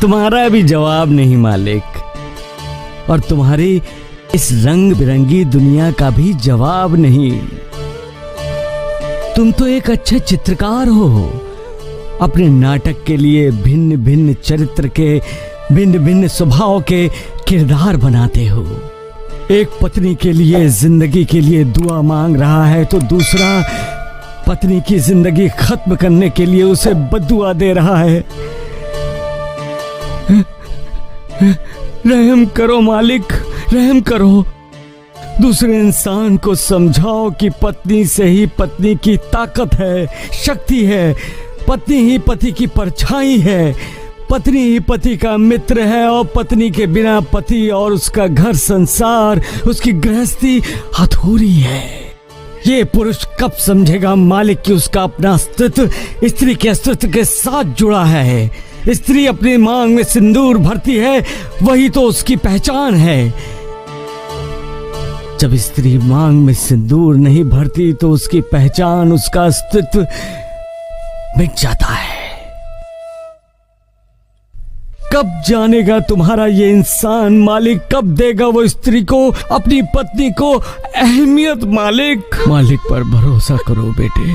तुम्हारा भी जवाब नहीं मालिक, और तुम्हारी इस रंग बिरंगी दुनिया का भी जवाब नहीं। तुम तो एक अच्छे चित्रकार हो, अपने नाटक के लिए भिन्न भिन्न चरित्र के भिन्न भिन्न स्वभाव के किरदार बनाते हो। एक पत्नी के लिए जिंदगी के लिए दुआ मांग रहा है तो दूसरा पत्नी की जिंदगी खत्म करने के लिए उसे बद्दुआ दे रहा है। रहम करो मालिक, रहम करो। दूसरे इंसान को समझाओ कि पत्नी से ही पत्नी की ताकत है, शक्ति है। पत्नी ही पति की परछाई है, पत्नी ही पति का मित्र है, और पत्नी के बिना पति और उसका घर संसार, उसकी गृहस्थी अधूरी है। ये पुरुष कब समझेगा मालिक कि उसका अपना अस्तित्व स्त्री के अस्तित्व के साथ जुड़ा है। स्त्री अपनी मांग में सिंदूर भरती है, वही तो उसकी पहचान है। जब स्त्री मांग में सिंदूर नहीं भरती तो उसकी पहचान, उसका अस्तित्व मिट जाता है। कब जानेगा तुम्हारा ये इंसान मालिक, कब देगा वो स्त्री को, अपनी पत्नी को अहमियत मालिक। मालिक पर भरोसा करो बेटे।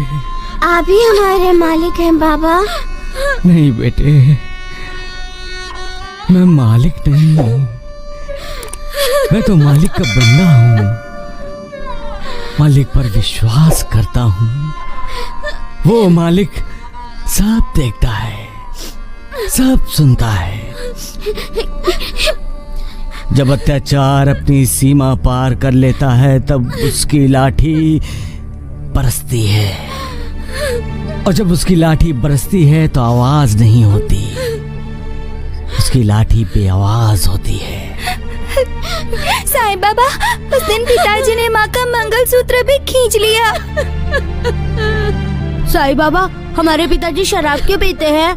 आप ही हमारे मालिक हैं बाबा। नहीं बेटे, मैं मालिक नहीं हूँ, मैं तो मालिक का बंदा हूँ। मालिक पर विश्वास करता हूँ। वो मालिक सब देखता है, सब सुनता है। जब अत्याचार अपनी सीमा पार कर लेता है तब उसकी लाठी बरसती है, और जब उसकी लाठी बरसती है तो आवाज नहीं होती, उसकी लाठी बेआवाज होती है। साईं बाबा, उस दिन पिताजी ने माँ का मंगलसूत्र भी खींच लिया। साईं बाबा, हमारे पिताजी शराब क्यों पीते हैं?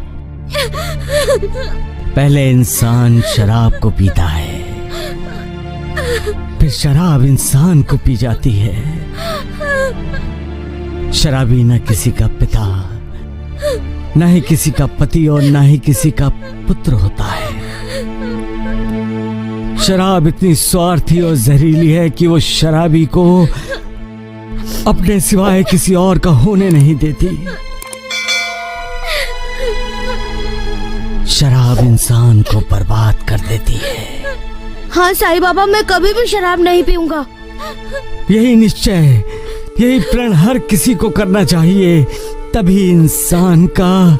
पहले इंसान शराब को पीता है, फिर शराब इंसान को पी जाती है। शराबी न किसी का पिता, न ही किसी का पति, और न ही किसी का पुत्र होता है। शराब इतनी स्वार्थी और जहरीली है कि वो शराबी को अपने सिवाय किसी और का होने नहीं देती। शराब इंसान को बर्बाद कर देती है। हाँ साईं बाबा, मैं कभी भी शराब नहीं पीऊंगा। यही निश्चय, यही प्रण हर किसी को करना चाहिए, तभी इंसान का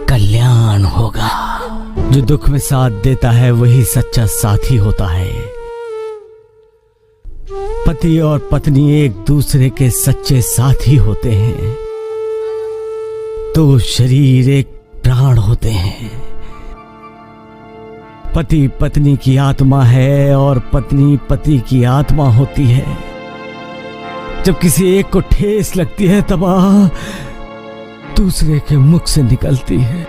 कल्याण होगा। जो दुख में साथ देता है वही सच्चा साथी होता है। पति और पत्नी एक दूसरे के सच्चे साथी होते हैं, तो शरीर एक प्राण होते हैं। पति पत्नी की आत्मा है और पत्नी पति की आत्मा होती है। जब किसी एक को ठेस लगती है तब दूसरे के मुख से निकलती है।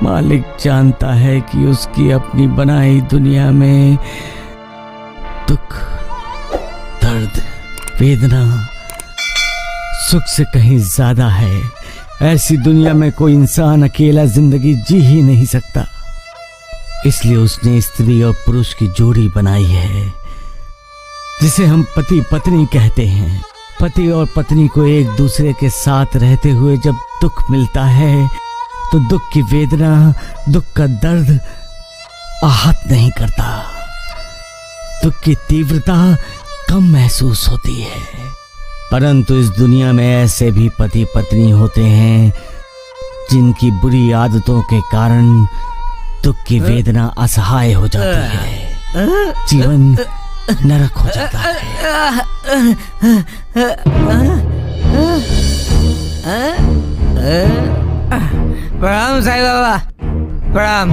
मालिक जानता है कि उसकी अपनी बनाई दुनिया में दुख, दर्द, वेदना सुख से कहीं ज्यादा है। ऐसी दुनिया में कोई इंसान अकेला जिंदगी जी ही नहीं सकता। इसलिए उसने स्त्री और पुरुष की जोड़ी बनाई है, जिसे हम पति पत्नी कहते हैं। पति और पत्नी को एक दूसरे के साथ रहते हुए जब दुख मिलता है तो दुख की वेदना, दुख का दर्द आहत नहीं करता। दुख की तीव्रता कम महसूस होती है। परंतु इस दुनिया में ऐसे भी पति पत्नी होते हैं जिनकी बुरी आदतों के कारण दुख की वेदना असहाय हो जाती है, जीवन नरक हो जाता है। प्रणाम साईं बाबा, प्रणाम।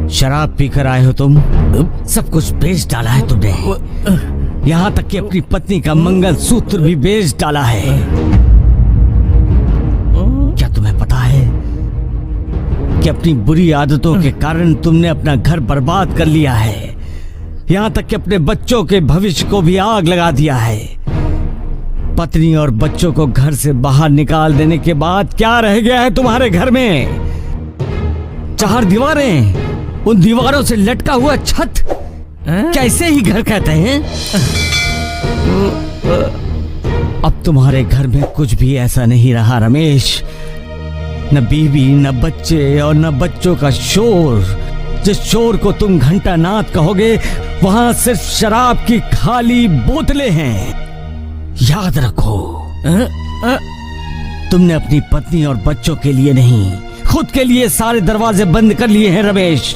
शराब पीकर आए हो तुम? सब कुछ बेच डाला है तुमने, यहाँ तक कि अपनी पत्नी का मंगलसूत्र भी बेच डाला है। क्या तुम्हें पता है कि अपनी बुरी आदतों के कारण तुमने अपना घर बर्बाद कर लिया है, यहाँ तक कि अपने बच्चों के भविष्य को भी आग लगा दिया है। पत्नी और बच्चों को घर से बाहर निकाल देने के बाद क्या रह गया है तुम्हारे घर में? 4 दीवारें, उन दीवारों से लटका हुआ छत, कैसे ही घर कहते हैं? अब तुम्हारे घर में कुछ भी ऐसा नहीं रहा रमेश। न बीवी, न बच्चे और न बच्चों का शोर। जिस शोर को तुम घंटा नाद कहोगे, वहां सिर्फ शराब की खाली बोतलें हैं। याद रखो, तुमने अपनी पत्नी और बच्चों के लिए नहीं, खुद के लिए सारे दरवाजे बंद कर लिए हैं रमेश।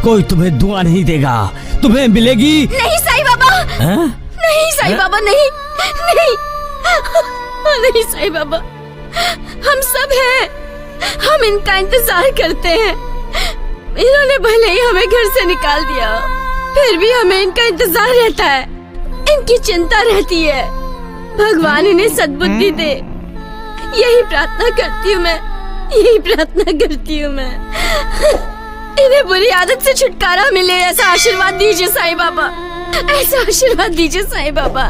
कोई तुम्हें दुआ नहीं देगा, तुम्हें मिलेगी। नहीं साईं बाबा, नहीं साईं बाबा, नहीं नहीं नहीं साईं बाबा, हम सब हैं, हम इनका इंतजार करते हैं। इन्होंने भले ही हमें घर से निकाल दिया, फिर भी हमें इनका इंतजार रहता है, इनकी चिंता रहती है। भगवान इन्हें सद्बुद्धि दे, यही प्रार्थना करती हूँ मैं, यही प्रार्थना करती हूँ मैं। इन्हें बुरी आदत से छुटकारा मिले, ऐसा आशीर्वाद दीजिए साईं बाबा, ऐसा आशीर्वाद दीजिए साईं बाबा,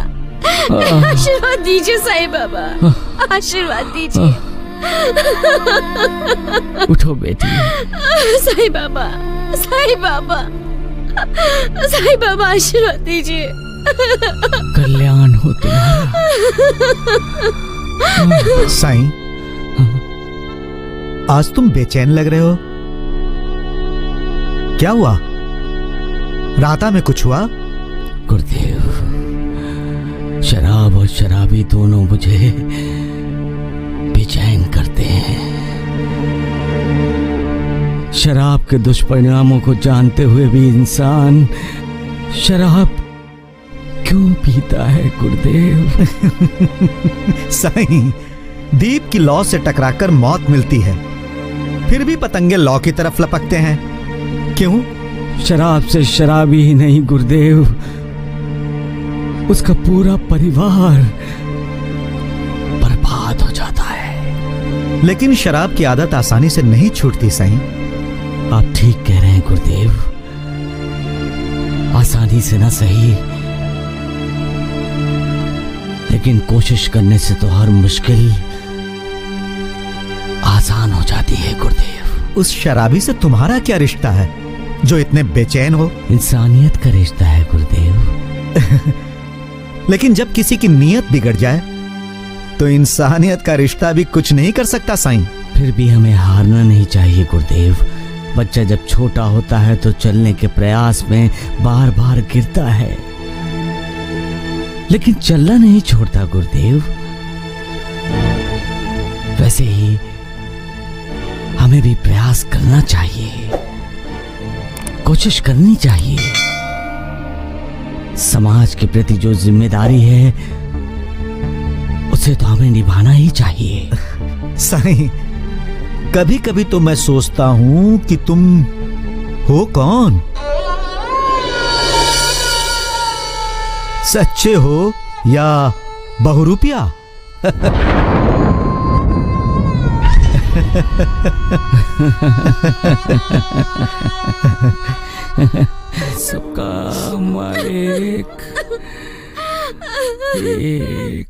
आशीर्वाद दीजिए साईं बाबा, आशीर्वाद दीजिए। उठो बेटी। साईं बाबा, साईं बाबा, साईं बाबा, आशीर्वाद दीजिए। कल्याण हो तुम्हारा। साईं, आज तुम बेचैन लग रहे हो, क्या हुआ? राता में कुछ हुआ? गुरुदेव, शराब और शराबी दोनों मुझे बेचैन करते हैं। शराब के दुष्परिणामों को जानते हुए भी इंसान शराब क्यों पीता है गुरुदेव? साईं, दीप की लौ से टकराकर मौत मिलती है, फिर भी पतंगे लौ की तरफ लपकते हैं, क्यों? शराब से शराबी ही नहीं गुरुदेव, उसका पूरा परिवार बर्बाद हो जाता है। लेकिन शराब की आदत आसानी से नहीं छूटती साईं। आप ठीक कह रहे हैं गुरुदेव, आसानी से ना सही, लेकिन कोशिश करने से तो हर मुश्किल आसान हो जाती है गुरुदेव। उस शराबी से तुम्हारा क्या रिश्ता है जो इतने बेचैन हो? इंसानियत का रिश्ता है गुरुदेव। लेकिन जब किसी की नीयत बिगड़ जाए तो इंसानियत का रिश्ता भी कुछ नहीं कर सकता साईं। फिर भी हमें हारना नहीं चाहिए गुरुदेव। बच्चा जब छोटा होता है तो चलने के प्रयास में बार बार गिरता है, लेकिन चलना नहीं छोड़ता गुरुदेव। वैसे ही हमें भी प्रयास करना चाहिए, कोशिश करनी चाहिए। समाज के प्रति जो जिम्मेदारी है उसे तो हमें निभाना ही चाहिए। साईं, कभी कभी तो मैं सोचता हूं कि तुम हो कौन? सच्चे हो या बहुरूपिया? सबका मालिक एक